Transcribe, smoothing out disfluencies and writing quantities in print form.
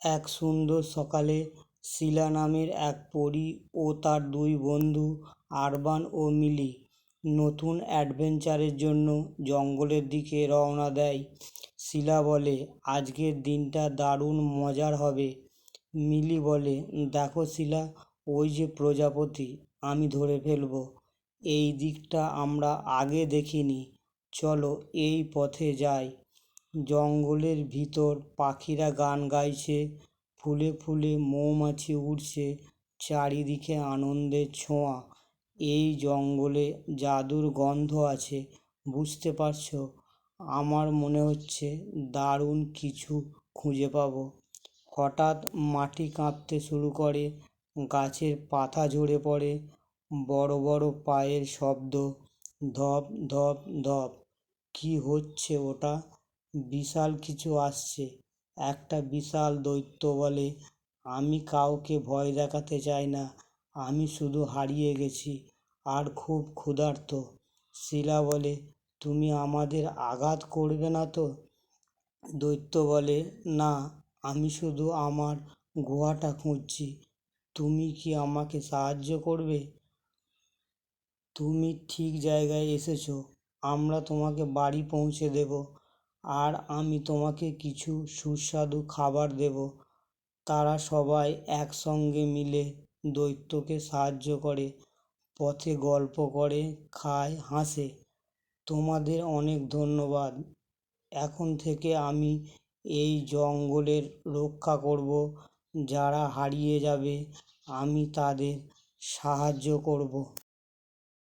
এক সুন্দর সকালে শিলা নামের এক পরী ও তার দুই বন্ধু আরবান ও মিলি নতুন অ্যাডভেঞ্চারের জন্য জঙ্গলের দিকে রওনা দেয়। শিলা বলে, আজকের দিনটা দারুণ মজার হবে। মিলি বলে, দেখো শিলা, ওই যে প্রজাপতি, আমি ধরে ফেলবো। এই দিকটা আমরা আগে দেখিনি, চলো এই পথে যাই। জঙ্গলের ভিতর পাখিরা গান গাইছে, ফুলে ফুলে মৌমাছি উড়ছে, চারিদিকে আনন্দের ছোঁয়া। এই জঙ্গলে জাদুর গন্ধ আছে, বুঝতে পারছো? আমার মনে হচ্ছে দারুণ কিছু খুঁজে পাবো। হঠাৎ মাটি কাঁপতে শুরু করে, গাছের পাতা ঝরে পড়ে, বড় বড় পায়ের শব্দ, ধপ ধপ ধপ। কি হচ্ছে ওটা? বিশাল কিছু আসছে। একটা বিশাল দৈত্য বলে, আমি কাউকে ভয় দেখাতে চাই না, আমি শুধু হারিয়ে গেছি আর খুব ক্ষুধার্ত। শিলা বলে, তুমি আমাদের আঘাত করবে না তো? দৈত্য বলে, না, আমি শুধু আমার গুহাটা খুঁজছি। তুমি কি আমাকে সাহায্য করবে? তুমি ঠিক জায়গায় এসেছো, আমরা তোমাকে বাড়ি পৌঁছে দেব, আর আমি তোমাকে কিছু সুস্বাদু খাবার দেব। তারা সবাই একসঙ্গে মিলে দৈত্যকে সাহায্য করে, পথে গল্প করে, খায়, হাসে। তোমাদের অনেক ধন্যবাদ। এখন থেকে আমি এই জঙ্গলের রক্ষা করব। যারা হারিয়ে যাবে আমি তাদের সাহায্য করব।